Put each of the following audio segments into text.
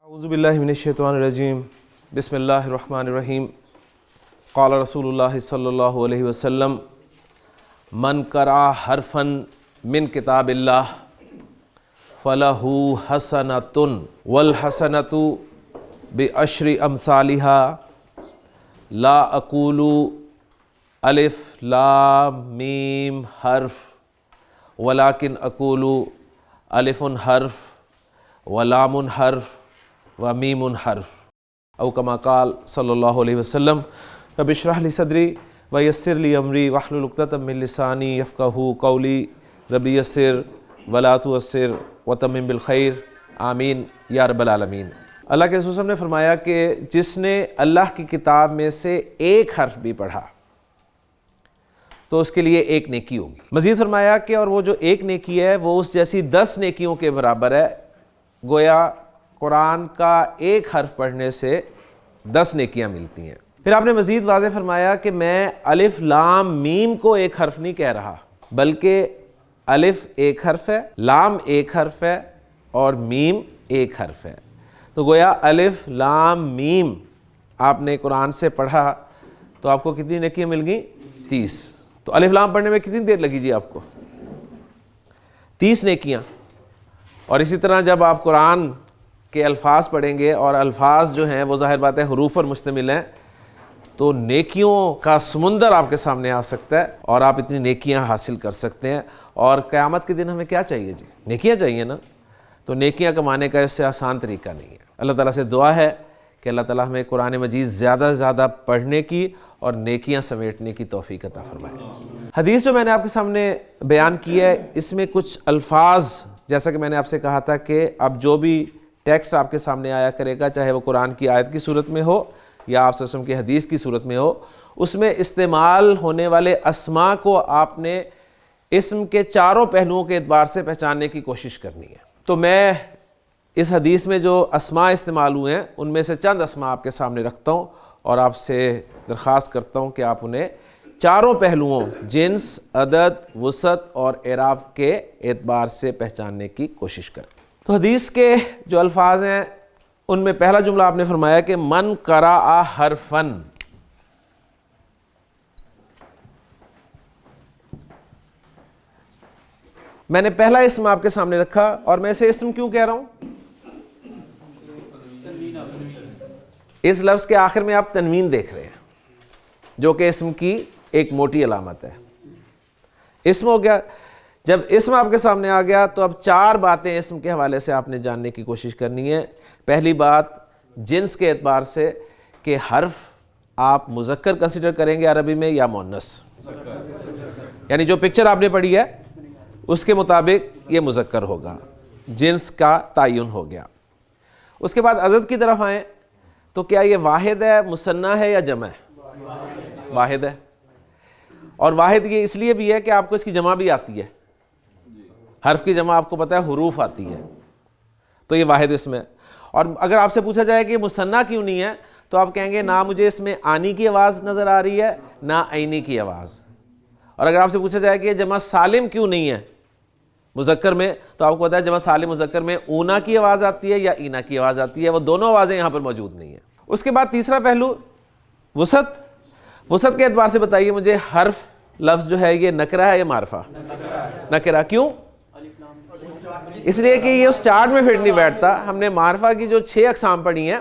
اعوذ باللہ من الشیطان الرجیم بسم اللہ الرحمن الرحیم قال رسول اللہ صلی اللہ علیہ وسلم من قرأ حرفا من کتاب اللہ فلہ حسنۃ والحسنۃ بعشر امثالها لا اقول الف لام میم حرف ولكن اقول الف حرف ولام حرف ومیم حرف او کما قال صلی اللہ علیہ وسلم رب اشرح لی صدری ویسر لی امری واحلل عقدۃ من لسانی یفقہوا قولی رب یسر ولا تعسر وتمم بالخیر آمین یا رب العالمین۔ اللہ کے رسول صلی اللہ علیہ وسلم نے فرمایا کہ جس نے اللہ کی کتاب میں سے ایک حرف بھی پڑھا تو اس کے لیے ایک نیکی ہوگی۔ مزید فرمایا کہ اور وہ جو ایک نیکی ہے وہ اس جیسی 10 نیکیوں کے برابر ہے، گویا قرآن کا ایک حرف پڑھنے سے 10 نیکیاں ملتی ہیں۔ پھر آپ نے مزید واضح فرمایا کہ میں الف لام میم کو ایک حرف نہیں کہہ رہا، بلکہ الف ایک حرف ہے، لام ایک حرف ہے اور میم ایک حرف ہے۔ تو گویا الف لام میم آپ نے قرآن سے پڑھا تو آپ کو کتنی نیکیاں مل گئیں؟ 30۔ تو الف لام پڑھنے میں کتنی دیر لگی جی آپ کو؟ 30 نیکیاں۔ اور اسی طرح جب آپ قرآن کے الفاظ پڑھیں گے اور الفاظ جو ہیں وہ ظاہر بات ہے حروف پر مشتمل ہیں، تو نیکیوں کا سمندر آپ کے سامنے آ سکتا ہے اور آپ اتنی نیکیاں حاصل کر سکتے ہیں۔ اور قیامت کے دن ہمیں کیا چاہیے جی؟ نیکیاں چاہیے نا۔ تو نیکیاں کمانے کا اس سے آسان طریقہ نہیں ہے۔ اللہ تعالیٰ سے دعا ہے کہ اللہ تعالیٰ ہمیں قرآن مجید زیادہ سے زیادہ پڑھنے کی اور نیکیاں سمیٹنے کی توفیق عطا فرمائے۔ حدیث جو میں نے آپ کے سامنے بیان کی ہے، اس میں کچھ الفاظ، جیسا کہ میں نے آپ سے کہا تھا کہ اب جو بھی ٹیکسٹ آپ کے سامنے آیا کرے گا، چاہے وہ قرآن کی آیت کی صورت میں ہو یا آپ صلی اللہ علیہ وسلم کی حدیث کی صورت میں ہو، اس میں استعمال ہونے والے اسماء کو آپ نے اسم کے چاروں پہلوؤں کے اعتبار سے پہچاننے کی کوشش کرنی ہے۔ تو میں اس حدیث میں جو اسماء استعمال ہوئے ہیں ان میں سے چند اسماء آپ کے سامنے رکھتا ہوں اور آپ سے درخواست کرتا ہوں کہ آپ انہیں چاروں پہلوؤں جنس، عدد، وسعت اور اعراب کے اعتبار سے پہچاننے کی کوشش کریں۔ تو حدیث کے جو الفاظ ہیں ان میں پہلا جملہ آپ نے فرمایا کہ من قرأ حرفن۔ میں نے پہلا اسم آپ کے سامنے رکھا اور میں اسے اسم کیوں کہہ رہا ہوں؟ اس لفظ کے آخر میں آپ تنوین دیکھ رہے ہیں جو کہ اسم کی ایک موٹی علامت ہے۔ اسم ہو گیا۔ جب اسم آپ کے سامنے آ گیا تو اب 4 باتیں اسم کے حوالے سے آپ نے جاننے کی کوشش کرنی ہے۔ پہلی بات جنس کے اعتبار سے کہ حرف آپ مذکر کنسیڈر کریں گے عربی میں یا مؤنث، یعنی جو پکچر آپ نے پڑھی ہے اس کے مطابق یہ مذکر ہوگا، جنس کا تعین ہو گیا۔ اس کے بعد عدد کی طرف آئیں تو کیا یہ واحد ہے، مثنیٰ ہے یا جمع ہے؟ واحد ہے۔ اور واحد یہ اس لیے بھی ہے کہ آپ کو اس کی جمع بھی آتی ہے، حرف کی جمع آپ کو پتہ ہے حروف آتی ہے، تو یہ واحد اسم ہے۔ اور اگر آپ سے پوچھا جائے کہ یہ مثنیٰ کیوں نہیں ہے تو آپ کہیں گے نہ مجھے اس میں آنی کی آواز نظر آ رہی ہے نہ عینی کی آواز۔ اور اگر آپ سے پوچھا جائے کہ یہ جمع سالم کیوں نہیں ہے مذکر میں تو آپ کو پتہ ہے جمع سالم مذکر میں اونا کی آواز آتی ہے یا اینا کی آواز آتی ہے، وہ دونوں آوازیں یہاں پر موجود نہیں ہیں۔ اس کے بعد تیسرا پہلو وسعت۔ وسعت کے اعتبار سے بتائیے مجھے حرف لفظ جو ہے یہ نکرہ ہے یا معرفہ؟ نکرہ۔ کیوں؟ اس لیے کہ یہ اس چارٹ میں فٹ نہیں بیٹھتا۔ ہم نے معرفہ کی جو 6 اقسام پڑھی ہیں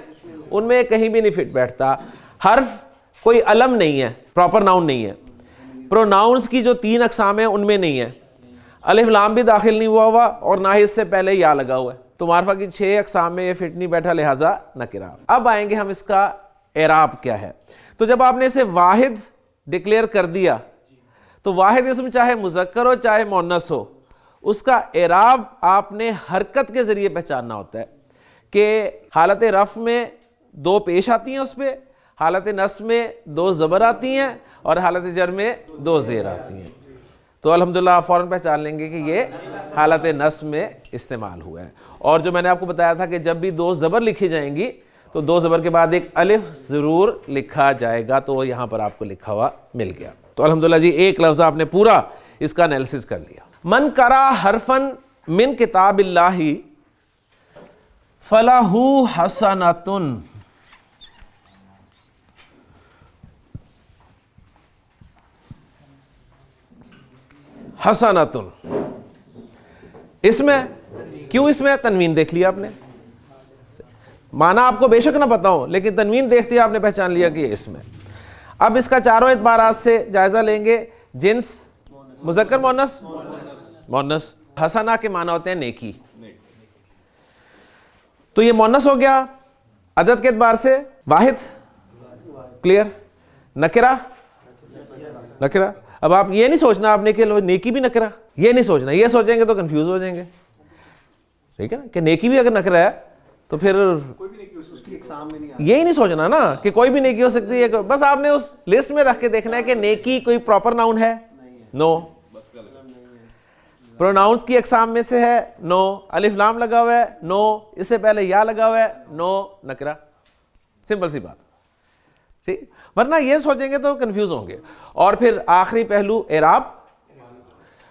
ان میں کہیں بھی نہیں فٹ بیٹھتا۔ حرف کوئی علم نہیں ہے، پراپر ناؤن نہیں ہے۔ پروناؤنس کی جو 3 اقسام ہیں ان میں نہیں ہے، الف لام بھی داخل نہیں ہوا اور نہ ہی اس سے پہلے یا لگا ہوا ہے، تو معرفہ کی 6 اقسام میں یہ فٹ نہیں بیٹھا، لہٰذا نکرہ۔ اب آئیں گے ہم اس کا اعراب کیا ہے۔ تو جب آپ نے اسے واحد ڈکلیئر کر دیا تو واحد اسم چاہے مذکر ہو چاہے مؤنث ہو، اس کا اعراب آپ نے حرکت کے ذریعے پہچاننا ہوتا ہے کہ حالت رفع میں 2 پیش آتی ہیں، اس پہ حالت نصب میں 2 زبر آتی ہیں اور حالت جر میں 2 زیر آتی ہیں۔ تو الحمدللہ آپ فوراً پہچان لیں گے کہ یہ حالت نصب میں استعمال ہوا ہے۔ اور جو میں نے آپ کو بتایا تھا کہ جب بھی 2 زبر لکھی جائیں گی تو 2 زبر کے بعد ایک الف ضرور لکھا جائے گا، تو وہ یہاں پر آپ کو لکھا ہوا مل گیا۔ تو الحمدللہ جی ایک لفظ آپ نے پورا اس کا انالیسس کر لیا۔ من قرأ حرفا من کتاب اللہ فلہ حسنۃ، حسنۃ، اس میں کیوں اس میں تنوین دیکھ لیا آپ نے؟ معنی آپ کو بے شک نہ پتا ہو لیکن تنوین دیکھتے ہی آپ نے پہچان لیا کہ یہ اس میں۔ اب اس کا چاروں اعتبارات سے جائزہ لیں گے۔ جنس مذکر مؤنث، مؤنث۔ حسنہ کے معنی ہوتے ہیں نیکی، تو یہ مؤنث ہو گیا۔ عدد کے اعتبار سے واحد، کلیئر۔ نکرہ، نکرہ۔ اب آپ یہ نہیں سوچنا آپ نے کہ نیکی بھی نکرہ، یہ نہیں سوچنا، یہ سوچیں گے تو کنفیوز ہو جائیں گے، ٹھیک ہے نا، کہ نیکی بھی اگر نکرہ ہے تو پھر یہی نہیں سوچنا نا کہ کوئی بھی نیکی ہو سکتی ہے۔ بس آپ نے اس لسٹ میں رکھ کے دیکھنا ہے کہ نیکی کوئی پراپر ناؤن ہے، نو۔ پروناؤنس کی اقسام میں سے ہے، نو۔ الف لام لگا ہوا ہے، نو۔ اس سے پہلے یا لگا ہوا ہے، نو، نکرہ۔ سمپل سی بات، ٹھیک۔ ورنہ یہ سوچیں گے تو کنفیوز ہوں گے۔ اور پھر آخری پہلو اعراب،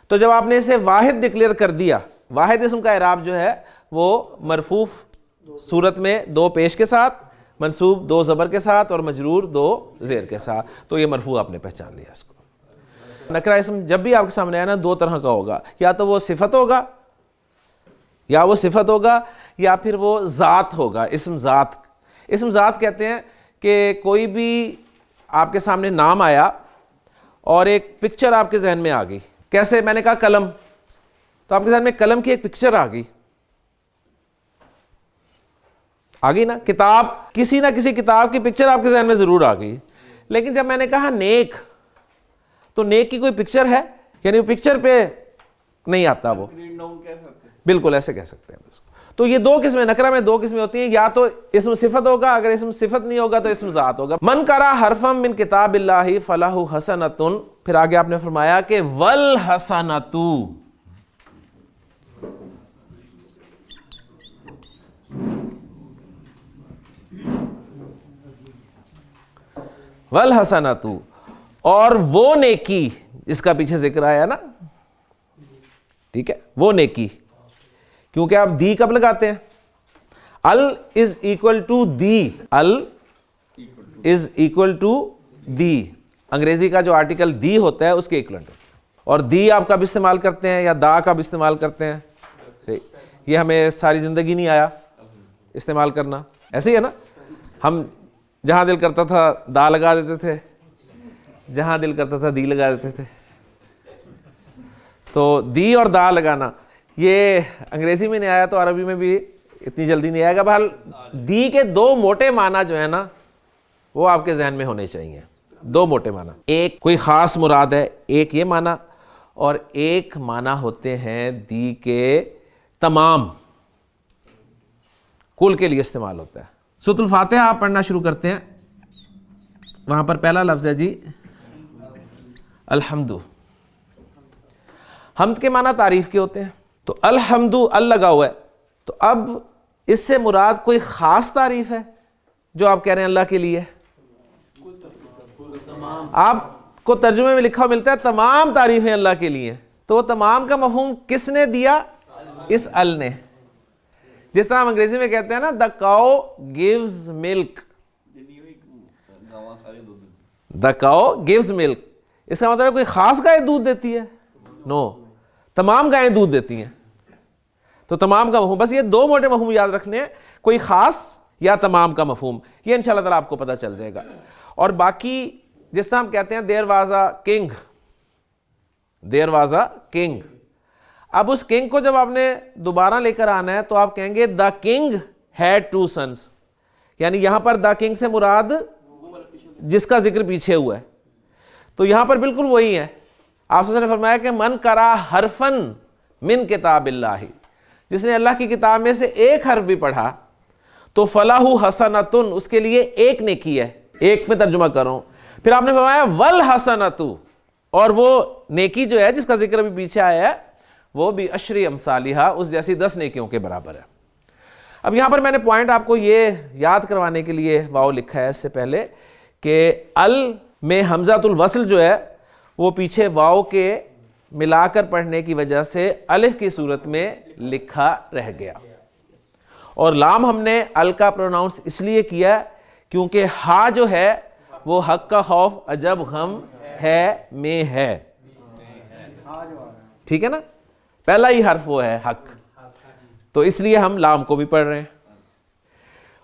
تو جب آپ نے اسے واحد ڈکلیئر کر دیا، واحد اسم کا اعراب جو ہے وہ مرفوع صورت میں دو پیش کے ساتھ، منصوب دو زبر کے ساتھ، اور مجرور دو زیر کے ساتھ، تو یہ مرفوع آپ نے پہچان لیا اس کو۔ نکرہ اسم جب بھی آپ کے سامنے آیا نا دو طرح کا ہوگا، یا تو وہ صفت ہوگا، یا وہ صفت ہوگا، یا پھر وہ ذات ہوگا، اسم ذات۔ اسم ذات کہتے ہیں کہ کوئی بھی آپ کے سامنے نام آیا اور ایک پکچر آپ کے ذہن میں آ گئی۔ کیسے؟ میں نے کہا قلم، تو آپ کے ذہن میں قلم کی ایک پکچر آ گئی، آ گئی نا۔ کتاب، کسی نہ کسی کتاب کی پکچر آپ کے ذہن میں ضرور آ گئی۔ لیکن جب میں نے کہا نیک، تو نیک کی کوئی پکچر ہے؟ یعنی وہ پکچر پہ نہیں آتا، وہ بالکل ایسے کہہ سکتے ہیں اس کو۔ تو یہ دو قسمیں، نکرہ میں دو قسمیں ہوتی ہیں، یا تو اسم صفت ہوگا، اگر اسم صفت نہیں ہوگا تو اسم ذات ہوگا۔ من قرأ حرفا من کتاب اللہ فلہ حسنۃ، پھر آگے آپ نے فرمایا کہ والحسنۃ، والحسنۃ، اور وہ نیکی جس کا پیچھے ذکر آیا نا، ٹھیک ہے، وہ نیکی۔ کیونکہ آپ دی کب لگاتے ہیں؟ ال از اکول ٹو دی، ال از اکول ٹو دی، انگریزی کا جو آرٹیکل دی ہوتا ہے اس کے ایکویلنٹ۔ اور دی آپ کب استعمال کرتے ہیں، یا دا کب استعمال کرتے ہیں؟ یہ ہمیں ساری زندگی نہیں آیا استعمال کرنا، ایسے ہی ہے نا، ہم جہاں دل کرتا تھا دا لگا دیتے تھے، جہاں دل کرتا تھا دی لگا دیتے تھے۔ تو دی اور دا لگانا یہ انگریزی میں نہیں آیا تو عربی میں بھی اتنی جلدی نہیں آئے گا۔ بہرحال دی کے دو موٹے معنی جو ہے نا وہ آپ کے ذہن میں ہونے چاہیے، دو موٹے معنی۔ ایک کوئی خاص مراد ہے، ایک یہ معنی، اور ایک معنی ہوتے ہیں دی کے تمام، کل کے لیے استعمال ہوتا ہے۔ سورۃ الفاتحہ آپ پڑھنا شروع کرتے ہیں، وہاں پر پہلا لفظ ہے جی الحمد۔ حمد کے معنی تعریف کے ہوتے ہیں، تو الحمد ال لگا ہوا ہے، تو اب اس سے مراد کوئی خاص تعریف ہے جو آپ کہہ رہے ہیں اللہ کے لیے؟ آپ کو ترجمے میں لکھا ملتا ہے تمام تعریفیں اللہ کے لیے، تو وہ تمام کا مفہوم کس نے دیا؟ اس ال نے۔ جس طرح ہم انگریزی میں کہتے ہیں نا the cow gives milk، the cow gives milk، اس کا مطلب ہے کوئی خاص گائے دودھ دیتی ہے؟ نو، تمام گائیں دودھ دیتی ہیں۔ تو تمام کا مفہوم، بس یہ دو موٹے مفہوم یاد رکھنے ہیں، کوئی خاص یا تمام کا مفہوم، یہ انشاءاللہ تعالیٰ آپ کو پتہ چل جائے گا۔ اور باقی جس طرح ہم کہتے ہیں there was a king، there was a king، اب اس کنگ کو جب آپ نے دوبارہ لے کر آنا ہے تو آپ کہیں گے the king had two sons, یعنی یہاں پر دا کنگ سے مراد جس کا ذکر پیچھے ہوا ہے، تو یہاں پر بالکل وہی ہے۔ آپ سے نے فرمایا کہ من قرأ حرفا من کتاب اللہ، جس نے اللہ کی کتاب میں سے ایک حرف بھی پڑھا تو فلہ حسنۃ، اس کے لیے ایک نیکی ہے۔ ایک میں ترجمہ کروں، پھر آپ نے فرمایا والحسنۃ، اور وہ نیکی جو ہے جس کا ذکر ابھی پیچھے آیا ہے وہ بھی اشری امثالہا، اس جیسی 10 نیکیوں کے برابر ہے۔ اب یہاں پر میں نے پوائنٹ آپ کو یہ یاد کروانے کے لیے واو لکھا ہے اس سے پہلے کہ ال میں حمزۃ الوصل جو ہے وہ پیچھے واو کے ملا کر پڑھنے کی وجہ سے الف کی صورت میں لکھا رہ گیا، اور لام ہم نے ال کا پروناؤنس اس لیے کیا کیونکہ ہا جو ہے وہ حق کا خوف عجب غم ہے میں ہے، ٹھیک ہے نا، پہلا ہی حرف وہ ہے حق، تو اس لیے ہم لام کو بھی پڑھ رہے ہیں۔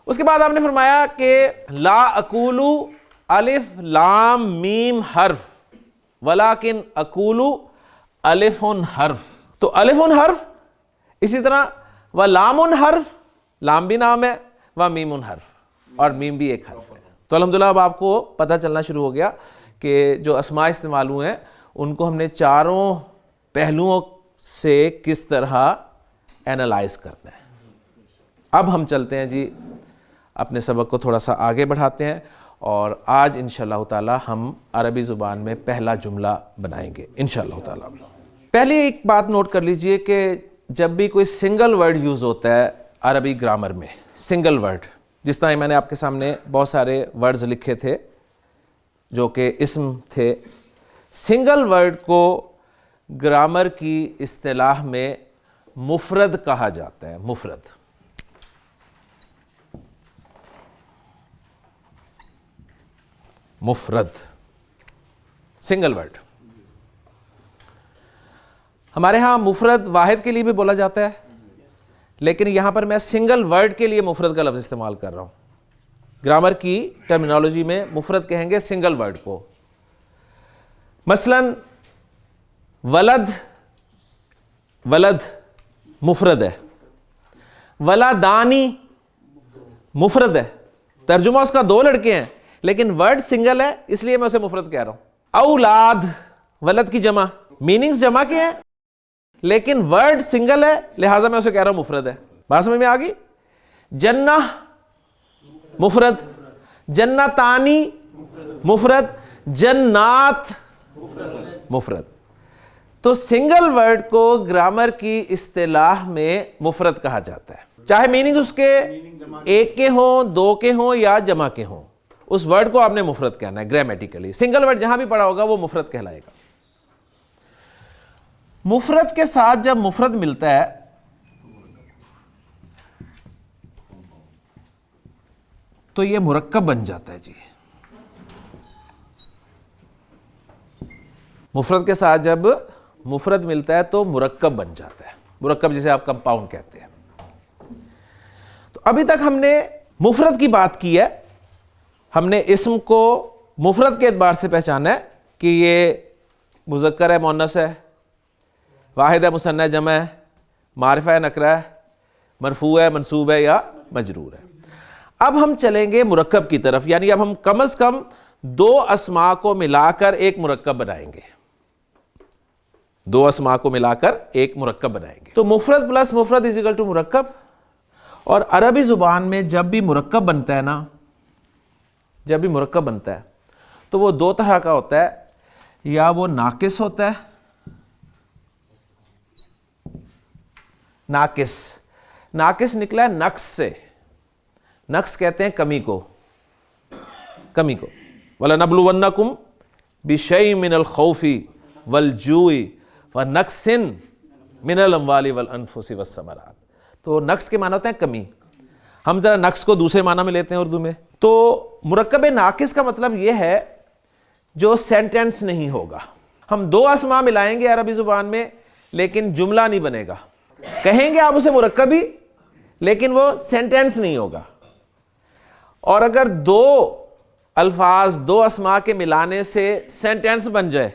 اس کے بعد آپ نے فرمایا کہ لا اقولو الف لام میم حرف ولیکن اقولو الف حرف، تو الف حرف، اسی طرح و لام حرف، لام بھی نام ہے، و میم حرف، اور میم بھی ایک حرف ہے۔ تو الحمدللہ اب آپ کو پتہ چلنا شروع ہو گیا کہ جو اسماء استعمال ہوئے ہیں ان کو ہم نے چاروں پہلوؤں سے کس طرح اینالائز کرنا ہے۔ اب ہم چلتے ہیں جی اپنے سبق کو تھوڑا سا آگے بڑھاتے ہیں، اور آج انشاءاللہ تعالی ہم عربی زبان میں پہلا جملہ بنائیں گے انشاءاللہ تعالی۔ پہلی ایک بات نوٹ کر لیجئے کہ جب بھی کوئی سنگل ورڈ یوز ہوتا ہے عربی گرامر میں، سنگل ورڈ، جس طرح میں نے آپ کے سامنے بہت سارے ورڈز لکھے تھے جو کہ اسم تھے، سنگل ورڈ کو گرامر کی اصطلاح میں مفرد کہا جاتا ہے، مفرد۔ مفرد سنگل ورڈ، ہمارے ہاں مفرد واحد کے لیے بھی بولا جاتا ہے، لیکن یہاں پر میں سنگل ورڈ کے لیے مفرد کا لفظ استعمال کر رہا ہوں۔ گرامر کی ٹرمینالوجی میں مفرد کہیں گے سنگل ورڈ کو۔ مثلا ولد، ولد مفرد ہے، ولدانی مفرد ہے، ترجمہ اس کا دو لڑکے ہیں لیکن ورڈ سنگل ہے اس لیے میں اسے مفرد کہہ رہا ہوں۔ اولاد، ولد کی جمع، میننگز جمع کے ہیں لیکن ورڈ سنگل ہے لہٰذا میں اسے کہہ رہا ہوں مفرد ہے۔ بات سمجھ میں آ گئی؟ جنہ مفرد، جنتانی مفرد، جنات مفرد۔ تو سنگل ورڈ کو گرامر کی اصطلاح میں مفرد کہا جاتا ہے، چاہے میننگ اس کے ایک کے ہوں، دو کے ہوں یا جمع کے ہوں، اس ورڈ کو آپ نے مفرد کہنا ہے گرامیٹیکلی۔ سنگل ورڈ جہاں بھی پڑا ہوگا وہ مفرد کہلائے گا۔ مفرد کے ساتھ جب مفرد ملتا ہے تو یہ مرکب بن جاتا ہے جی۔ مفرد کے ساتھ جب مفرد ملتا ہے تو مرکب بن جاتا ہے، مرکب جسے آپ کمپاؤنڈ کہتے ہیں۔ تو ابھی تک ہم نے مفرد کی بات کی ہے، ہم نے اسم کو مفرد کے اعتبار سے پہچانا ہے کہ یہ مذکر ہے، مؤنث ہے، واحد ہے، مثنی ہے، جمع ہے، معرفہ ہے، نکرہ ہے، مرفوع ہے، منصوب ہے یا مجرور ہے۔ اب ہم چلیں گے مرکب کی طرف، یعنی اب ہم کم از کم دو اسماء کو ملا کر ایک مرکب بنائیں گے، دو اسماء کو ملا کر ایک مرکب بنائیں گے۔ تو مفرد پلس مفرد از اکول ٹو مرکب، اور عربی زبان میں جب بھی مرکب بنتا ہے نا، جب بھی مرکب بنتا ہے تو وہ دو طرح کا ہوتا ہے، یا وہ ناقص ہوتا ہے، ناقص، ناقص نکلا ہے نقص سے، نقص کہتے ہیں کمی کو، کمی کو۔ وَلَنَبْلُوَنَّكُمْ بِشَيْءٍ مِّنَ الْخَوْفِ وَالْجُوعِ وَنَقْصٍ مِّنَ الْأَمْوَالِ وَالْأَنفُسِ وَالثَّمَرَاتِ۔ تو نقص کے معنی ہوتے ہیں کمی، ہم ذرا نقص کو دوسرے معنی میں لیتے ہیں اردو میں۔ تو مرکب ناقص کا مطلب یہ ہے جو سینٹینس نہیں ہوگا۔ ہم دو اسماء ملائیں گے عربی زبان میں لیکن جملہ نہیں بنے گا، کہیں گے آپ اسے مرکب ہی لیکن وہ سینٹینس نہیں ہوگا۔ اور اگر دو الفاظ، دو اسماء کے ملانے سے سینٹینس بن جائے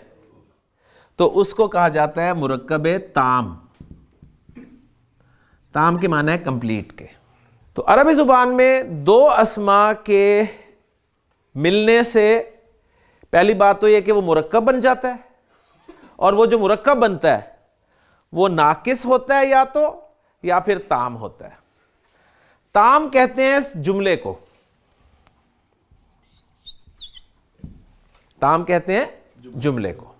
تو اس کو کہا جاتا ہے مرکب تام۔ تام کے معنی ہے کمپلیٹ کے۔ تو عربی زبان میں دو اسماء کے ملنے سے پہلی بات تو یہ کہ وہ مرکب بن جاتا ہے، اور وہ جو مرکب بنتا ہے وہ ناقص ہوتا ہے یا پھر تام ہوتا ہے۔ تام کہتے ہیں اس جملے کو، تام کہتے ہیں جملے کو،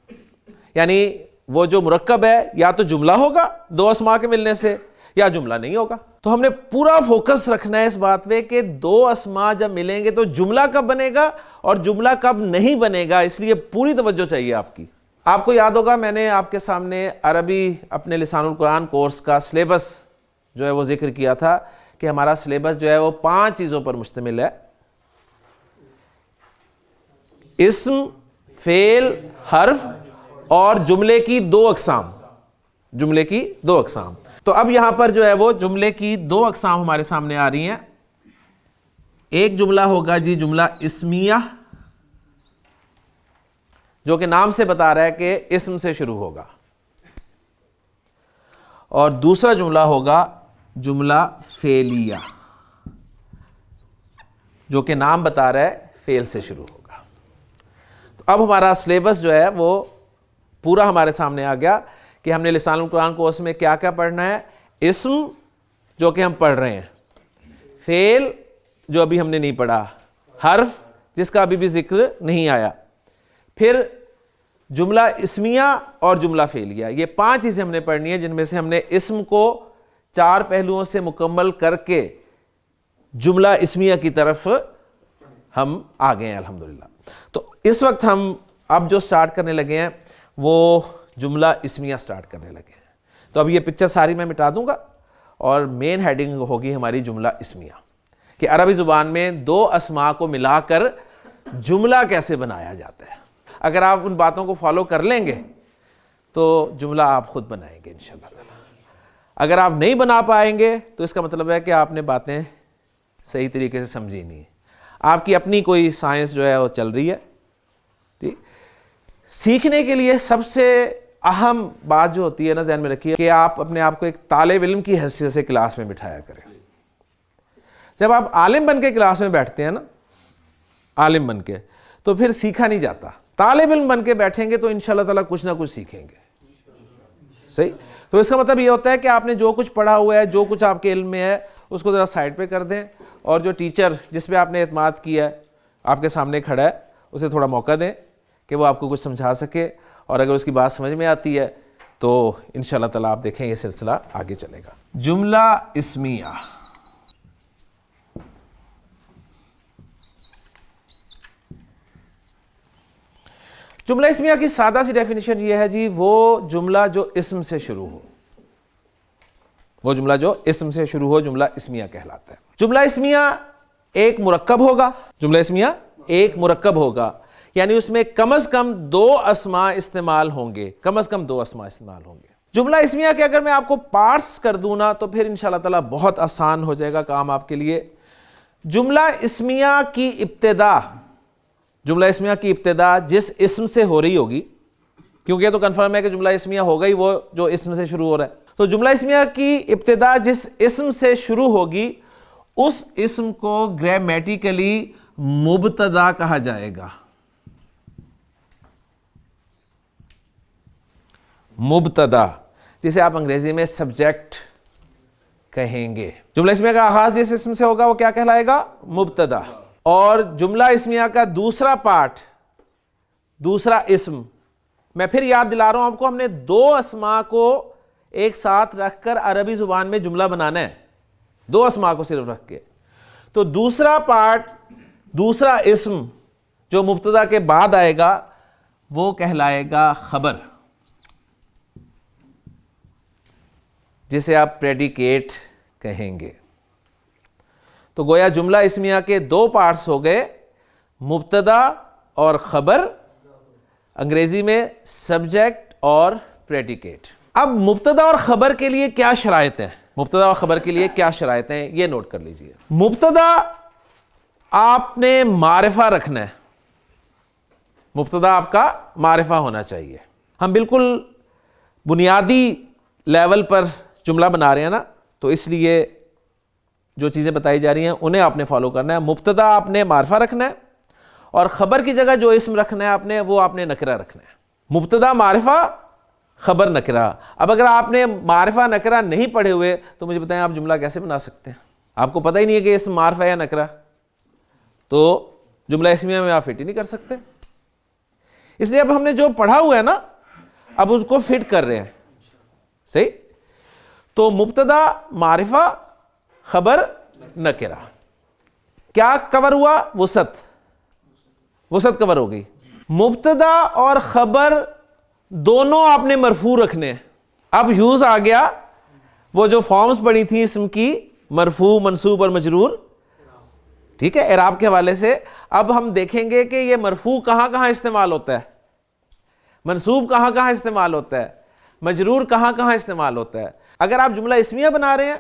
یعنی وہ جو مرکب ہے یا تو جملہ ہوگا دو اسماء کے ملنے سے یا جملہ نہیں ہوگا۔ تو ہم نے پورا فوکس رکھنا ہے اس بات پہ کہ دو اسماء جب ملیں گے تو جملہ کب بنے گا اور جملہ کب نہیں بنے گا، اس لیے پوری توجہ چاہیے آپ کی۔ آپ کو یاد ہوگا میں نے آپ کے سامنے عربی اپنے لسان القرآن کورس کا سلیبس جو ہے وہ ذکر کیا تھا کہ ہمارا سلیبس جو ہے وہ 5 چیزوں پر مشتمل ہے: اسم، فعل، حرف اور جملے کی 2 اقسام. جملے کی 2 اقسام. تو اب یہاں پر جو ہے وہ جملے کی 2 اقسام ہمارے سامنے آ رہی ہیں. ایک جملہ ہوگا جی جملہ اسمیہ، جو کہ نام سے بتا رہا ہے کہ اسم سے شروع ہوگا، اور دوسرا جملہ ہوگا جملہ فعلیہ، جو کہ نام بتا رہا ہے فعل سے شروع ہوگا. تو اب ہمارا سلیبس جو ہے وہ پورا ہمارے سامنے آ گیا کہ ہم نے لسان القرآن کورس میں کیا کیا پڑھنا ہے: اسم جو کہ ہم پڑھ رہے ہیں، فعل جو ابھی ہم نے نہیں پڑھا، حرف جس کا ابھی بھی ذکر نہیں آیا، پھر جملہ اسمیہ اور جملہ فعلیہ. یہ 5 چیزیں ہم نے پڑھنی ہیں، جن میں سے ہم نے اسم کو 4 پہلوؤں سے مکمل کر کے جملہ اسمیہ کی طرف ہم آ گئے ہیں الحمدللہ. تو اس وقت ہم اب جو سٹارٹ کرنے لگے ہیں وہ جملہ اسمیہ سٹارٹ کرنے لگے ہیں. تو اب یہ پکچر ساری میں مٹا دوں گا اور مین ہیڈنگ ہوگی ہماری جملہ اسمیہ، کہ عربی زبان میں 2 اسماء کو ملا کر جملہ کیسے بنایا جاتا ہے. اگر آپ ان باتوں کو فالو کر لیں گے تو جملہ آپ خود بنائیں گے انشاءاللہ. اگر آپ نہیں بنا پائیں گے تو اس کا مطلب ہے کہ آپ نے باتیں صحیح طریقے سے سمجھی نہیں، آپ کی اپنی کوئی سائنس جو ہے وہ چل رہی ہے. ٹھیک، سیکھنے کے لیے سب سے اہم بات جو ہوتی ہے نا، ذہن میں رکھیے کہ آپ اپنے آپ کو ایک طالب علم کی حیثیت سے کلاس میں بٹھایا کریں. جب آپ عالم بن کے کلاس میں بیٹھتے ہیں نا، عالم بن کے، تو پھر سیکھا نہیں جاتا. طالب علم بن کے بیٹھیں گے تو انشاءاللہ تعالیٰ کچھ نہ کچھ سیکھیں گے. صحیح. تو اس کا مطلب یہ ہوتا ہے کہ آپ نے جو کچھ پڑھا ہوا ہے، جو کچھ آپ کے علم میں ہے، اس کو ذرا سائڈ پہ کر دیں، اور جو ٹیچر جس پہ آپ نے اعتماد کیا ہے، آپ کے سامنے کھڑا ہے، اسے تھوڑا موقع دیں کہ وہ آپ کو کچھ سمجھا سکے. اور اگر اس کی بات سمجھ میں آتی ہے تو انشاءاللہ تعالیٰ آپ دیکھیں یہ سلسلہ آگے چلے گا. جملہ اسمیہ. جملہ اسمیہ کی سادہ سی ڈیفینیشن یہ ہے جی، وہ جملہ جو اسم سے شروع ہو، وہ جملہ جو اسم سے شروع ہو جملہ اسمیہ کہلاتا ہے. جملہ اسمیہ ایک مرکب ہوگا. جملہ اسمیہ ایک مرکب ہوگا، یعنی اس میں کم از کم 2 اسماء استعمال ہوں گے. کم از کم 2 اسماء استعمال ہوں گے. جملہ اسمیہ کے اگر میں آپ کو پارٹس کر دوں نا تو پھر انشاءاللہ تعالیٰ بہت آسان ہو جائے گا کام آپ کے لیے. جملہ اسمیہ کی ابتدا، جملہ اسمیہ کی ابتدا جس اسم سے ہو رہی ہوگی، کیونکہ یہ تو کنفرم ہے کہ جملہ اسمیہ ہوگا ہی وہ جو اسم سے شروع ہو رہا ہے. تو جملہ اسمیہ کی ابتدا جس اسم سے شروع ہوگی، اس اسم کو گرامیٹیکلی مبتدا کہا جائے گا. مبتدا، جسے آپ انگریزی میں سبجیکٹ کہیں گے. جملہ اسمیہ کا آغاز جس اسم سے ہوگا وہ کیا کہلائے گا؟ مبتدا. اور جملہ اسمیہ کا دوسرا پارٹ، دوسرا اسم، میں پھر یاد دلا رہا ہوں آپ کو، ہم نے 2 اسماء کو ایک ساتھ رکھ کر عربی زبان میں جملہ بنانا ہے. 2 اسماء کو صرف رکھ کے. تو دوسرا پارٹ، دوسرا اسم جو مبتدا کے بعد آئے گا وہ کہلائے گا خبر، جسے آپ پریڈیکیٹ کہیں گے. تو گویا جملہ اسمیہ کے 2 پارٹس ہو گئے، مبتدا اور خبر، انگریزی میں سبجیکٹ اور پریڈیکیٹ. اب مبتدا اور خبر کے لیے کیا شرائط ہیں؟ مبتدا اور خبر کے لیے کیا شرائط ہیں یہ نوٹ کر لیجئے. مبتدا آپ نے معرفہ رکھنا ہے. مبتدا آپ کا معرفہ ہونا چاہیے. ہم بالکل بنیادی لیول پر جملہ بنا رہے ہیں نا، تو اس لیے جو چیزیں بتائی جا رہی ہیں انہیں آپ نے فالو کرنا ہے. مبتدا آپ نے معرفہ رکھنا ہے، اور خبر کی جگہ جو اسم رکھنا ہے آپ نے، وہ آپ نے نکرہ رکھنا ہے. مبتدا معرفہ، خبر نکرہ. اب اگر آپ نے معرفہ نکرہ نہیں پڑھے ہوئے تو مجھے بتائیں آپ جملہ کیسے بنا سکتے ہیں؟ آپ کو پتہ ہی نہیں ہے کہ اسم معرفہ یا نکرہ، تو جملہ اسمیہ میں آپ فٹ ہی نہیں کر سکتے. اس لیے اب ہم نے جو پڑھا ہوا ہے نا، اب اس کو فٹ کر رہے ہیں. صحیح. تو مبتدا معرفہ، خبر نکرہ. کیا کور ہوا؟ وسعت. وسعت کور ہو گئی. مبتدا اور خبر دونوں آپ نے مرفوع رکھنے ہیں. اب یوز آ گیا وہ جو فارمز پڑی تھیں اسم کی، مرفوع منصوب اور مجرور. ٹھیک ہے, اعراب کے حوالے سے اب ہم دیکھیں گے کہ یہ مرفوع کہاں کہاں استعمال ہوتا ہے, منصوب کہاں کہاں استعمال ہوتا ہے, مجرور کہاں کہاں استعمال ہوتا ہے. اگر آپ جملہ اسمیہ بنا رہے ہیں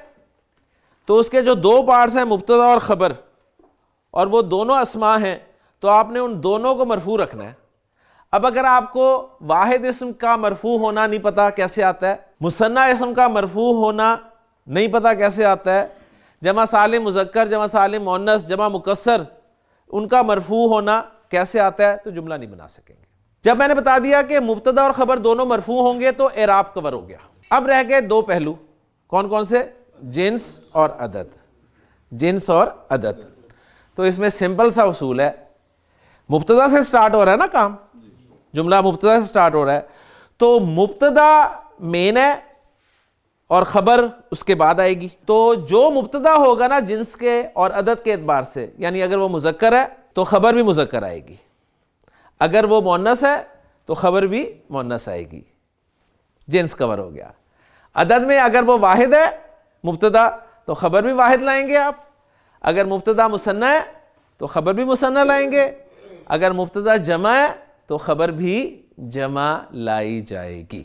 تو اس کے جو دو پارٹس ہیں مبتدا اور خبر, اور وہ دونوں اسماء ہیں, تو آپ نے ان دونوں کو مرفوع رکھنا ہے. اب اگر آپ کو واحد اسم کا مرفوع ہونا نہیں پتا کیسے آتا ہے, مثنیٰ اسم کا مرفوع ہونا نہیں پتا کیسے آتا ہے, جمع سالم مذکر, جمع سالم مؤنث, جمع مکسر, ان کا مرفوع ہونا کیسے آتا ہے, تو جملہ نہیں بنا سکیں گے. جب میں نے بتا دیا کہ مبتدا اور خبر دونوں مرفوع ہوں گے تو اعراب کور ہو گیا. اب رہ گئے دو پہلو, کون کون سے؟ جنس اور عدد. جنس اور عدد. تو اس میں سمپل سا اصول ہے, مبتدا سے سٹارٹ ہو رہا ہے نا کام, جملہ مبتدا سے سٹارٹ ہو رہا ہے, تو مبتدا مین ہے اور خبر اس کے بعد آئے گی. تو جو مبتدا ہوگا نا جنس کے اور عدد کے اعتبار سے, یعنی اگر وہ مذکر ہے تو خبر بھی مذکر آئے گی, اگر وہ مؤنث ہے تو خبر بھی مؤنث آئے گی. جنس کور ہو گیا. عدد میں اگر وہ واحد ہے مبتدا تو خبر بھی واحد لائیں گے آپ, اگر مبتدا مثنی ہے تو خبر بھی مثنی لائیں گے, اگر مبتدا جمع ہے تو خبر بھی جمع لائی جائے گی.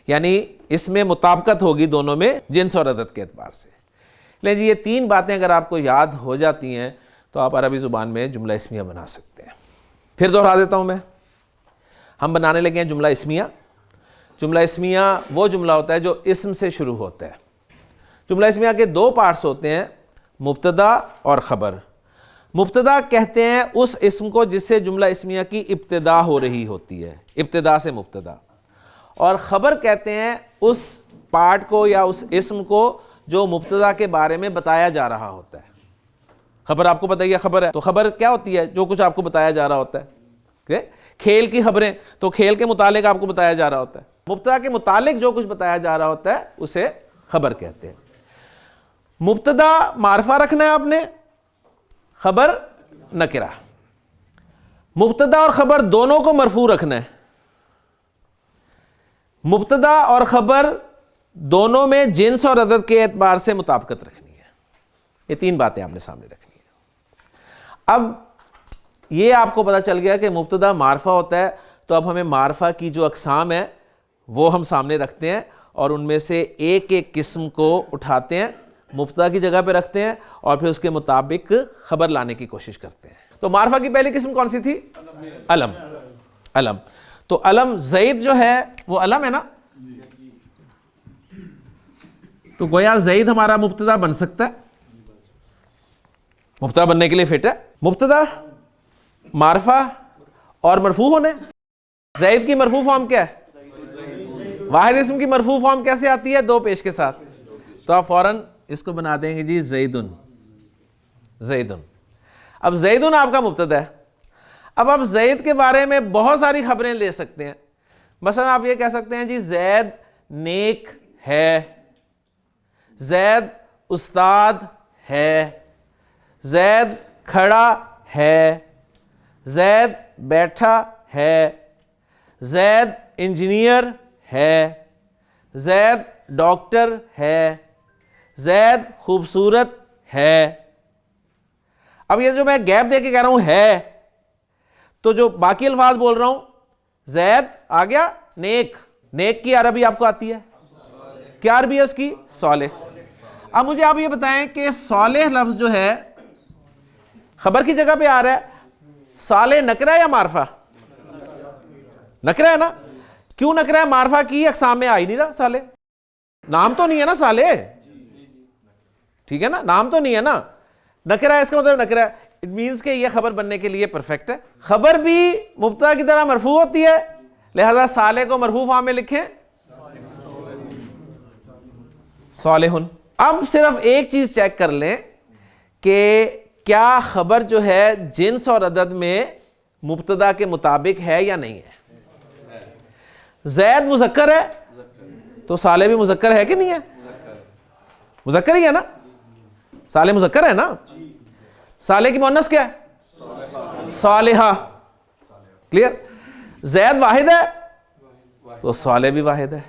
یعنی اس میں مطابقت ہوگی دونوں میں جنس اور عدد کے اعتبار سے. لیں جی, یہ تین باتیں اگر آپ کو یاد ہو جاتی ہیں تو آپ عربی زبان میں جملہ اسمیہ بنا سکتے ہیں. پھر دوہرا دیتا ہوں میں, ہم بنانے لگے ہیں جملہ اسمیہ. جملہ اسمیہ وہ جملہ ہوتا ہے جو اسم سے شروع ہوتا ہے. جملہ اسمیہ کے دو پارٹس ہوتے ہیں, مبتدا اور خبر. مبتدا کہتے ہیں اس اسم کو جس سے جملہ اسمیہ کی ابتدا ہو رہی ہوتی ہے, ابتدا سے مبتدا. اور خبر کہتے ہیں اس پارٹ کو یا اس اسم کو جو مبتدا کے بارے میں بتایا جا رہا ہوتا ہے. خبر آپ کو بتائیے خبر ہے تو خبر کیا ہوتی ہے؟ جو کچھ آپ کو بتایا جا رہا ہوتا ہے. کھیل کی خبریں تو کھیل کے متعلق آپ کو بتایا جا رہا ہوتا ہے. مبتدا کے متعلق جو کچھ بتایا جا رہا ہوتا ہے اسے خبر کہتے ہیں. مبتدا معرفہ رکھنا ہے آپ نے, خبر نکرہ. مبتدا اور خبر دونوں کو مرفوع رکھنا ہے. مبتدا اور خبر دونوں میں جنس اور عدد کے اعتبار سے مطابقت رکھنی ہے. یہ تین باتیں آپ نے سامنے رکھنی ہیں. اب یہ آپ کو پتا چل گیا کہ مبتدا معرفہ ہوتا ہے, تو اب ہمیں معرفہ کی جو اقسام ہیں وہ ہم سامنے رکھتے ہیں, اور ان میں سے ایک ایک قسم کو اٹھاتے ہیں, مبتدا کی جگہ پہ رکھتے ہیں, اور پھر اس کے مطابق خبر لانے کی کوشش کرتے ہیں. تو معرفہ کی پہلی قسم کون سی تھی؟ علم. علم. تو علم زید جو ہے وہ علم ہے نا, تو گویا زید ہمارا مبتدا بن سکتا ہے, مبتدا بننے کے لیے فٹ ہے. مبتدا معرفہ اور مرفوع ہونے. زید کی مرفوع فارم کیا ہے؟ واحد اسم کی مرفوع فارم کیسے آتی ہے؟ دو پیش کے ساتھ. تو آپ فوراً اس کو بنا دیں گے جی زیدن. زیدن. اب زیدن آپ کا مبتدا ہے. اب آپ زید کے بارے میں بہت ساری خبریں لے سکتے ہیں. مثلا آپ یہ کہہ سکتے ہیں جی زید نیک ہے, زید استاد ہے, زید کھڑا ہے, زید بیٹھا ہے, زید انجینئر ہے, زید ڈاکٹر ہے, زید خوبصورت ہے. اب یہ جو میں گیپ دے کے کہہ رہا ہوں ہے, تو جو باقی الفاظ بول رہا ہوں, زید آ گیا, نیک. نیک کی عربی آپ کو آتی ہے کیا؟ عربی ہے اس کی صالح. اب مجھے آپ یہ بتائیں کہ صالح لفظ جو ہے خبر کی جگہ پہ آ رہا ہے, صالح نکرہ یا معرفہ؟ نکرہ ہے نا. کیوں نکرہ ہے؟ معرفہ کی اقسام میں آ ہی نہیں رہا. صالح نام تو نہیں ہے نا, صالح ٹھیک ہے نا, نام تو نہیں ہے نا. نکرہ ہے, اس کا مطلب نکرہ ہے. اٹ مینس کہ یہ خبر بننے کے لیے پرفیکٹ ہے. خبر بھی مبتدا کی طرح مرفوع ہوتی ہے, لہذا صالح کو مرفوع فارم میں لکھیں صالحن. اب صرف ایک چیز چیک کر لیں کہ کیا خبر جو ہے جنس اور عدد میں مبتدا کے مطابق ہے یا نہیں ہے. زید مذکر ہے تو صالح بھی مذکر ہے کہ نہیں ہے؟ مذکر ہی ہے نا, صالح مذکر ہے نا. صالح کی مؤنث کیا ہے؟ صالحہ. کلیئر. زید واحد ہے تو صالح بھی واحد ہے.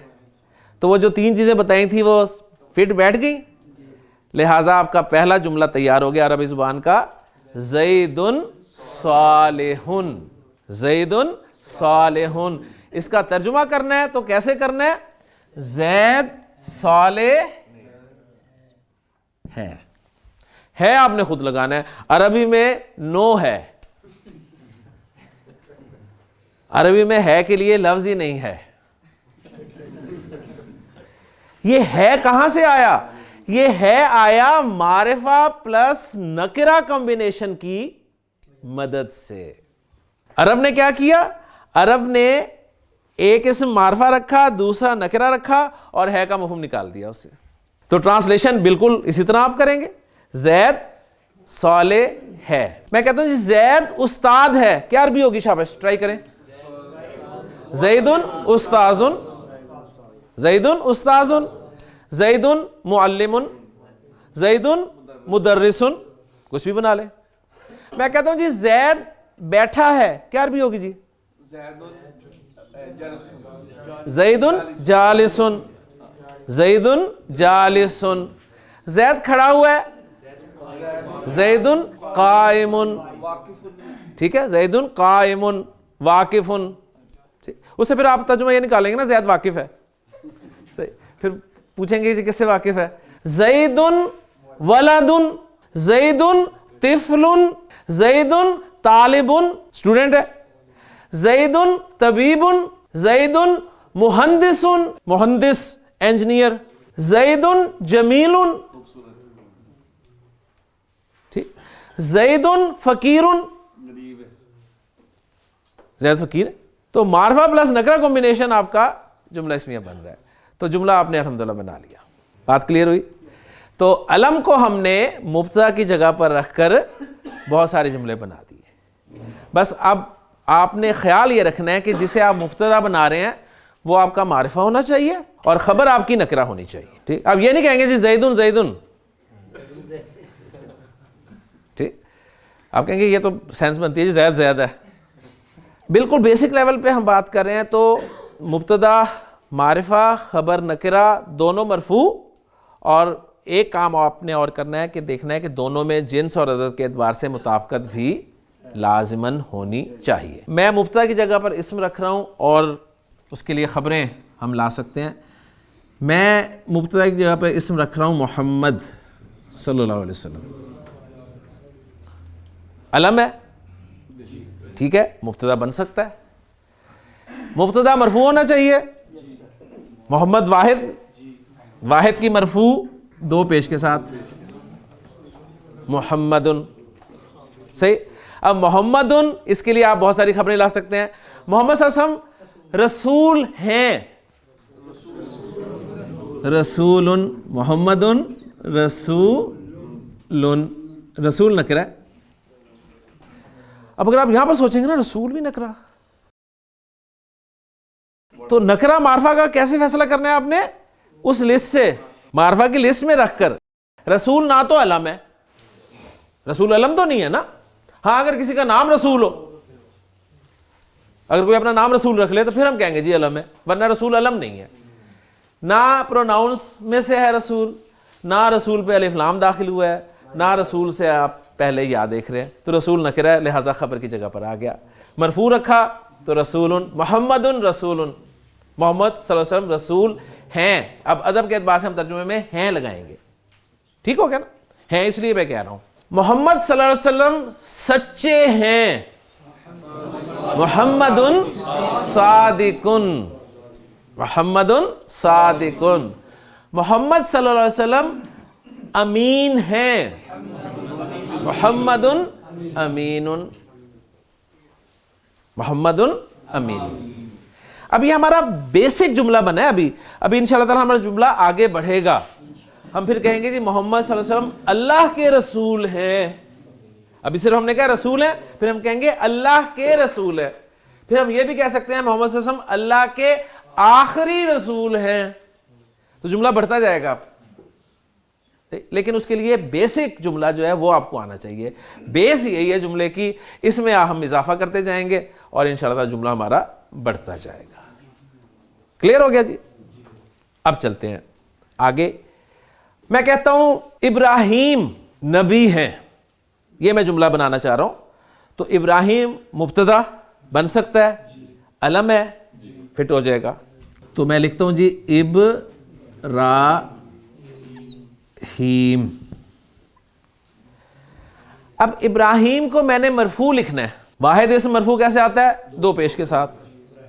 تو وہ جو تین چیزیں بتائی تھی وہ فٹ بیٹھ گئی. لہٰذا آپ کا پہلا جملہ تیار ہو گیا عربی زبان کا، زید صالح، زید صالح۔ اس کا ترجمہ کرنا ہے تو کیسے کرنا ہے؟ زید صالح ہے آپ نے خود لگانا ہے۔ عربی میں نو ہے، عربی میں ہے کے لیے لفظ ہی نہیں ہے۔ یہ ہے کہاں سے آیا؟ یہ ہے آیا معرفہ پلس نکرہ کمبینیشن کی مدد سے۔ عرب نے کیا کیا؟ عرب نے ایک اسم معرفہ رکھا، دوسرا نکرہ رکھا اور ہے کا مفہوم نکال دیا اس سے۔ تو ٹرانسلیشن بالکل اسی طرح آپ کریں گے، زید صالح ہے۔ میں کہتا ہوں جی زید استاد ہے، کیا عربی ہوگی؟ شاباش ٹرائی کریں۔ زید استاذ، زید استاذ، زید معلم، زید مدرس، کچھ بھی بنا لیں۔ میں کہتا ہوں جی زید بیٹھا ہے، کیا عربی ہوگی جی؟ زید جالس، زید جالس۔ زید کھڑا ہوا ہے، زید قائم، ٹھیک ہے، زید قائم واقف۔ اس سے پھر آپ ترجمہ یہ نکالیں گے نا، زید واقف ہے، پھر پوچھیں گے کس سے واقف ہے؟ زید ولد، زید طفل، زید طالب اسٹوڈنٹ ہے، زید طبیب، زید مہندس مہندس انجینئر، زید جمیل، ٹھیک، زید فقیر، زید فقیر ہے۔ تو معرفہ پلس نکرہ کمبینیشن آپ کا جملہ اسمیہ بن رہا ہے۔ تو جملہ آپ نے الحمدللہ بنا لیا۔ بات کلیئر ہوئی؟ تو علم کو ہم نے مبتدا کی جگہ پر رکھ کر بہت سارے جملے بنا دیے۔ بس اب آپ نے خیال یہ رکھنا ہے کہ جسے آپ مبتدا بنا رہے ہیں وہ آپ کا معرفہ ہونا چاہیے اور خبر آپ کی نکرہ ہونی چاہیے، ٹھیک؟ اب یہ نہیں کہیں گے جی زیدن زیدن، ٹھیک؟ آپ کہیں گے یہ تو سینس بنتی ہے جی زید زیادہ ہے۔ بالکل بیسک لیول پہ ہم بات کر رہے ہیں تو مبتدا معرفہ خبر نکرہ دونوں مرفوع، اور ایک کام آپ نے اور کرنا ہے کہ دیکھنا ہے کہ دونوں میں جنس اور عدد کے اعتبار سے مطابقت بھی لازماً ہونی چاہیے۔ میں مبتدا کی جگہ پر اسم رکھ رہا ہوں اور اس کے لیے خبریں ہم لا سکتے ہیں۔ میں مبتدا کی جگہ پر اسم رکھ رہا ہوں محمد صلی اللہ علیہ وسلم، علم ہے، ٹھیک ہے، مبتدا بن سکتا ہے۔ مبتدا مرفوع ہونا چاہیے، محمد واحد، واحد کی مرفوع دو پیش کے ساتھ، محمد، صحیح۔ اب محمد، اس کے لیے آپ بہت ساری خبریں لا سکتے ہیں۔ محمد صلی اللہ علیہ وسلم رسول ہیں، رسول، محمد رسول، رسول نکرہ ہے۔ اب اگر آپ یہاں پر سوچیں گے نا رسول بھی نکرہ، تو نکرہ معرفہ کا کیسے فیصلہ کرنا ہے آپ نے؟ اس لسٹ سے، معرفہ کی لسٹ میں رکھ کر۔ رسول نہ تو علم ہے، رسول علم تو نہیں ہے نا۔ ہاں اگر کسی کا نام رسول ہو، اگر کوئی اپنا نام رسول رکھ لے تو پھر ہم کہیں گے جی علم ہے، ورنہ رسول علم نہیں ہے۔ نہ پروناؤنس میں سے ہے رسول، نہ رسول پہ الف لام داخل ہوا ہے، نہ رسول سے آپ پہلے یا دیکھ رہے ہیں، تو رسول نکرہ ہے، لہٰذا خبر کی جگہ پر آ گیا۔ مرفوع رکھا تو رسول، محمد رسول، محمد صلی اللہ علیہ وسلم رسول ہیں۔ اب ادب کے اعتبار سے ہم ترجمے میں ہیں لگائیں گے، ٹھیک ہو گیا نا؟ ہیں اس لیے میں کہہ رہا ہوں محمد صلی اللہ علیہ وسلم سچے ہیں، محمد صادق، محمد صادق، محمد صلی اللہ علیہ وسلم امین ہیں، محمد امین، محمد امین۔ اب یہ ہمارا بیسک جملہ بنا ہے۔ ابھی انشاءاللہ تعالی ہمارا جملہ آگے بڑھے گا، ہم پھر کہیں گے جی محمد صلی اللہ علیہ وسلم اللہ کے رسول ہیں۔ ابھی صرف ہم نے کہا رسول ہیں، پھر ہم کہیں گے اللہ کے رسول ہے، پھر ہم یہ بھی کہہ سکتے ہیں محمد صلی اللہ علیہ وسلم اللہ کے آخری رسول ہیں، تو جملہ بڑھتا جائے گا۔ لیکن اس کے لیے بیسک جملہ جو ہے وہ آپ کو آنا چاہیے، بیس یہی ہے جملے کی، اس میں ہم اضافہ کرتے جائیں گے اور انشاءاللہ جملہ ہمارا بڑھتا جائے گا۔ کلیئر ہو گیا جی؟ اب چلتے ہیں آگے۔ میں کہتا ہوں ابراہیم نبی ہیں، یہ میں جملہ بنانا چاہ رہا ہوں، تو ابراہیم مبتدا بن سکتا ہے، علم ہے، فٹ ہو جائے گا. تو میں لکھتا ہوں جی ابراہیم. اب ابراہیم کو میں نے مرفوع لکھنا ہے. واحد اسم مرفوع کیسے آتا ہے؟ دو پیش کے ساتھ.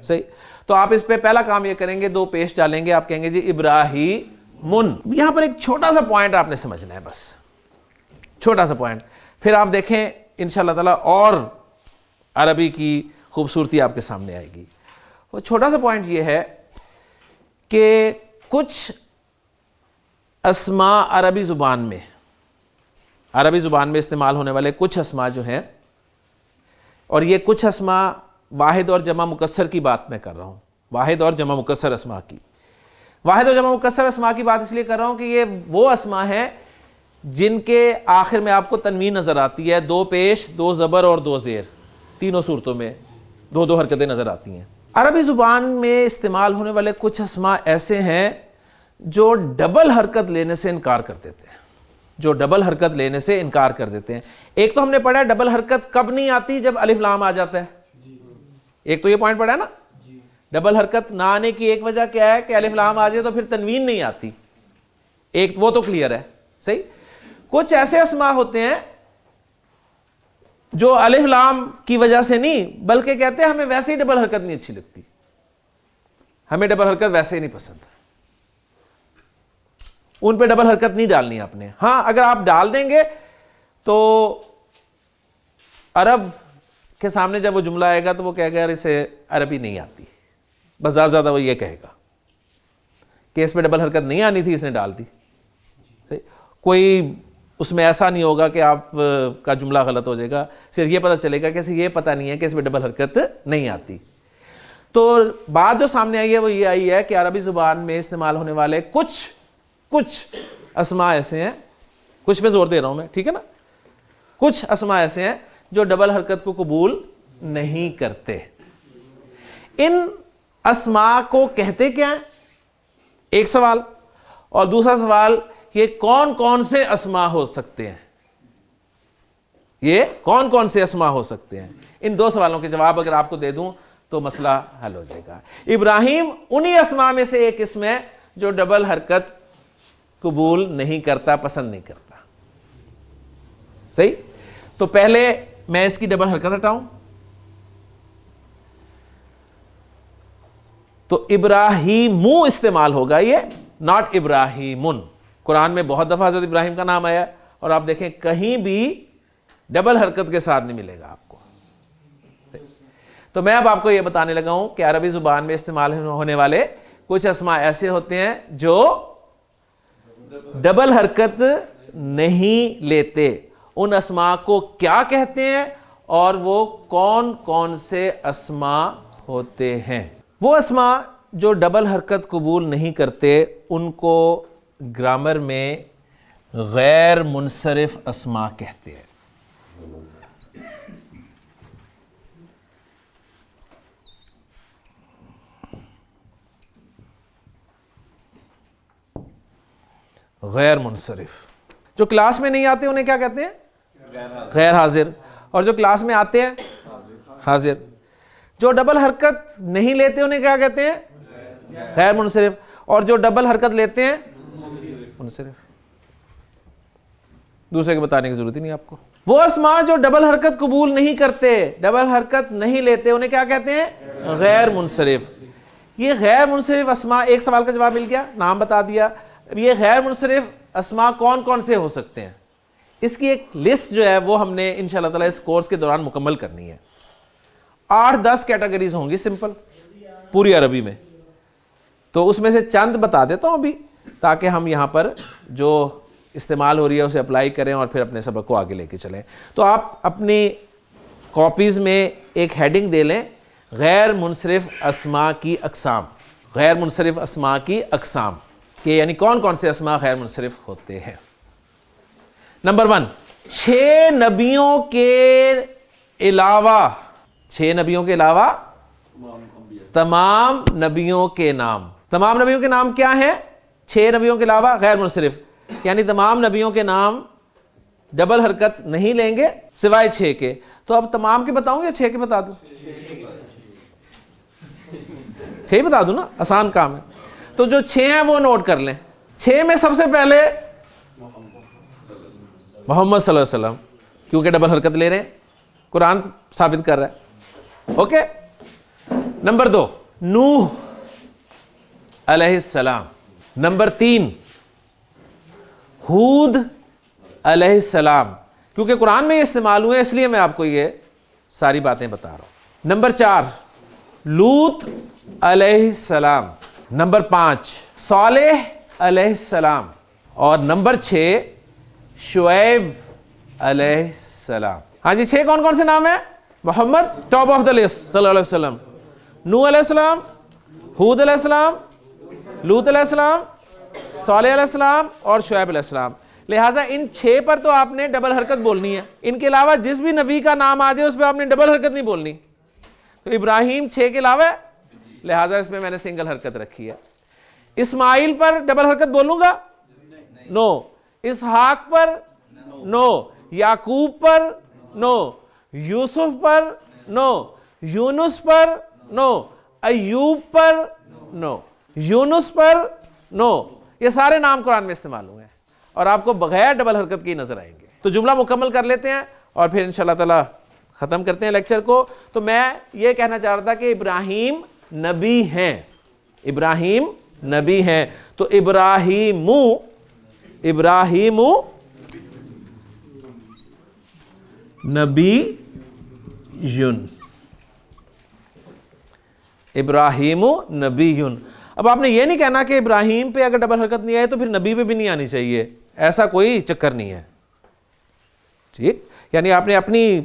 صحیح. تو آپ اس پہ پہلا کام یہ کریں گے، دو پیش ڈالیں گے، آپ کہیں گے جی ابراہیمن. یہاں پر ایک چھوٹا سا پوائنٹ آپ نے سمجھنا ہے، بس چھوٹا سا پوائنٹ. پھر آپ دیکھیں انشاءاللہ تعالی اور عربی کی خوبصورتی آپ کے سامنے آئے گی. وہ چھوٹا سا پوائنٹ یہ ہے کہ کچھ اسماء عربی زبان میں استعمال ہونے والے کچھ اسماء جو ہیں، اور یہ کچھ اسماء واحد اور جمع مکسر کی بات میں کر رہا ہوں، واحد اور جمع مکسر اسماء کی. واحد اور جمع مکسر اسماء کی بات اس لیے کر رہا ہوں کہ یہ وہ اسماء ہیں جن کے آخر میں آپ کو تنوین نظر آتی ہے، دو پیش، دو زبر اور دو زیر، تینوں صورتوں میں دو دو حرکتیں نظر آتی ہیں. عربی زبان میں استعمال ہونے والے کچھ اسماء ایسے ہیں جو ڈبل حرکت لینے سے انکار کر دیتے ہیں، ایک تو ہم نے پڑھا ہے ڈبل حرکت کب نہیں آتی؟ جب الف لام آ جاتا ہے. ایک تو یہ پوائنٹ پڑھا ہے نا، ڈبل حرکت نہ آنے کی ایک وجہ کیا ہے کہ الف لام آ جائے تو پھر تنوین نہیں آتی. ایک وہ تو کلیئر ہے. صحیح. کچھ ایسے اسماء ہوتے ہیں جو الف لام کی وجہ سے نہیں، بلکہ کہتے ہیں ہمیں ویسے ہی ڈبل حرکت نہیں اچھی لگتی، ہمیں ڈبل حرکت ویسے ہی نہیں پسند، ان پہ ڈبل حرکت نہیں ڈالنی آپ نے. ہاں اگر آپ ڈال دیں گے تو عرب کے سامنے جب وہ جملہ آئے گا تو وہ کہے گا یار اسے عربی نہیں آتی، بس زیادہ زیادہ وہ یہ کہے گا کہ اس پہ ڈبل حرکت نہیں آنی تھی، اس نے ڈال دی. کوئی اس میں ایسا نہیں ہوگا کہ آپ کا جملہ غلط ہو جائے گا، صرف یہ پتہ چلے گا کہ اسے یہ پتہ نہیں ہے کہ اس میں ڈبل حرکت نہیں آتی. تو بات جو سامنے آئی ہے وہ یہ آئی ہے کہ عربی زبان میں استعمال ہونے والے کچھ اسماء ایسے ہیں، کچھ پہ زور دے رہا ہوں میں، ٹھیک ہے نا، کچھ اسماء ایسے ہیں جو ڈبل حرکت کو قبول نہیں کرتے. ان اسماء کو کہتے کیا ہیں؟ ایک سوال. اور دوسرا سوال، یہ کون کون سے اسماء ہو سکتے ہیں؟ ان دو سوالوں کے جواب اگر آپ کو دے دوں تو مسئلہ حل ہو جائے گا. ابراہیم انہی اسماء میں سے ایک اسم ہے جو ڈبل حرکت قبول نہیں کرتا، پسند نہیں کرتا. صحیح. تو پہلے میں اس کی ڈبل حرکت ہٹاؤں تو ابراہیمو استعمال ہوگا، یہ ناٹ ابراہیمن. قرآن میں بہت دفعہ حضرت ابراہیم کا نام آیا اور آپ دیکھیں کہیں بھی ڈبل حرکت کے ساتھ نہیں ملے گا آپ کو. تو میں اب آپ کو یہ بتانے لگا ہوں کہ عربی زبان میں استعمال ہونے والے کچھ اسماء ایسے ہوتے ہیں جو ڈبل حرکت نہیں لیتے. ان اسماء کو کیا کہتے ہیں اور وہ کون کون سے اسماء ہوتے ہیں؟ وہ اسماء جو ڈبل حرکت قبول نہیں کرتے ان کو گرامر میں غیر منصرف اسماء کہتے ہیں. غیر منصرف. جو کلاس میں نہیں آتے انہیں کیا کہتے ہیں؟ غیر حاضر. اور جو کلاس میں آتے ہیں حاضر. جو ڈبل حرکت نہیں لیتے انہیں کیا کہتے ہیں؟ غیر منصرف. اور جو ڈبل حرکت لیتے ہیں منصرف. دوسرے کے بتانے کی ضرورت ہی نہیں آپ کو. وہ اسماء جو ڈبل حرکت قبول نہیں کرتے، ڈبل حرکت نہیں لیتے، انہیں کیا کہتے ہیں؟ غیر منصرف. یہ غیر منصرف اسماء، ایک سوال کا جواب مل گیا، نام بتا دیا. یہ غیر منصرف اسماء کون کون سے ہو سکتے ہیں؟ اس کی ایک لسٹ جو ہے وہ ہم نے انشاءاللہ تعالی اس کورس کے دوران مکمل کرنی ہے. 8-10 کیٹیگریز ہوں گی سمپل پوری عربی میں. تو اس میں سے چند بتا دیتا ہوں ابھی تاکہ ہم یہاں پر جو استعمال ہو رہی ہے اسے اپلائی کریں اور پھر اپنے سبق کو آگے لے کے چلیں. تو آپ اپنی کاپیز میں ایک ہیڈنگ دے لیں، غیر منصرف اسماء کی اقسام. غیر منصرف اسماء کی اقسام کہ یعنی کون کون سے اسماء غیر منصرف ہوتے ہیں. نمبر 1، 6 نبیوں کے علاوہ تمام نبیوں کے نام. تمام نبیوں کے نام کیا ہیں؟ 6 نبیوں کے علاوہ غیر منصرف. یعنی تمام نبیوں کے نام ڈبل حرکت نہیں لیں گے سوائے 6 کے. تو اب تمام کے بتاؤں یا 6 کے بتا دوں؟ 6 بتا دوں نا, آسان کام ہے. تو جو 6 ہیں وہ نوٹ کر لیں. 6 میں سب سے پہلے محمد صلی اللہ علیہ وسلم, کیونکہ ڈبل حرکت لے رہے ہیں, قرآن ثابت کر رہا ہے. اوکے. نمبر 2 نوح علیہ السلام. نمبر 3 ہود علیہ السلام, کیونکہ قرآن میں یہ استعمال ہوئے اس لیے میں آپ کو یہ ساری باتیں بتا رہا ہوں. نمبر 4 لوط علیہ السلام. نمبر 5 صالح علیہ السلام. اور نمبر 6 شعیب علیہ السلام. ہاں جی, 6 کون کون سے نام ہیں؟ محمد ٹاپ آف دا لسٹ صلی اللہ علیہ وسلم, نوح علیہ السلام, ہود علیہ السلام, لوط علیہ السلام, صالح علیہ السلام اور شعیب علیہ السلام. لہٰذا ان 6 پر تو آپ نے ڈبل حرکت بولنی ہے. ان کے علاوہ جس بھی نبی کا نام آ جائے اس پہ آپ نے ڈبل حرکت نہیں بولنی. تو ابراہیم 6 کے علاوہ ہے, لہٰذا اس میں نے سنگل حرکت رکھی ہے. اسماعیل پر ڈبل حرکت بولوں گا؟ نو. اسحاق پر؟ نو. یعقوب پر؟ نو. یوسف پر؟ نو. یونس پر؟ نو. ایوب پر؟ نو. یونس پر؟ نو. یہ سارے نام قرآن میں استعمال ہوئے ہیں اور آپ کو بغیر ڈبل حرکت کی نظر آئیں گے. تو جملہ مکمل کر لیتے ہیں اور پھر انشاءاللہ تعالی ختم کرتے ہیں لیکچر کو. تو میں یہ کہنا چاہ رہا تھا کہ ابراہیم نبی ہیں, ابراہیم نبی ہیں. تو ابراہیم نبی یون, ابراہیم نبی یون. اب آپ نے یہ نہیں کہنا کہ ابراہیم پہ اگر ڈبل حرکت نہیں آئے تو پھر نبی پہ بھی نہیں آنی چاہیے, ایسا کوئی چکر نہیں ہے. ٹھیک, یعنی آپ نے اپنی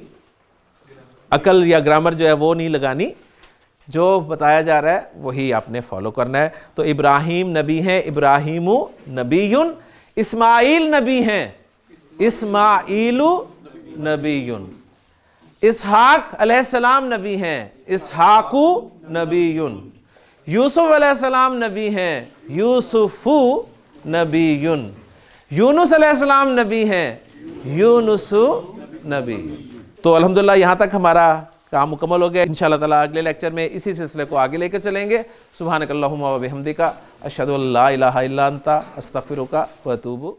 عقل یا گرامر جو ہے وہ نہیں لگانی, جو بتایا جا رہا ہے وہی آپ نے فالو کرنا ہے. تو ابراہیم نبی ہیں, ابراہیم نبیٌ. اسماعیل نبی ہیں, اسماعیل نبیٌ. اسحاق علیہ السلام نبی ہیں, اسحاق نبیٌ. یوسف علیہ السلام نبی ہیں, یوسف نبیٌ. یونس علیہ السلام نبی ہیں, یونس نبی. تو الحمدللہ یہاں تک ہمارا کام مکمل ہو گیا. انشاءاللہ تعالیٰ اگلے لیکچر میں اسی سلسلے کو آگے لے کر چلیں گے. سبحانک اللہم و بحمدک اشہد ان لا الہ الا انت استغفرک و اتوب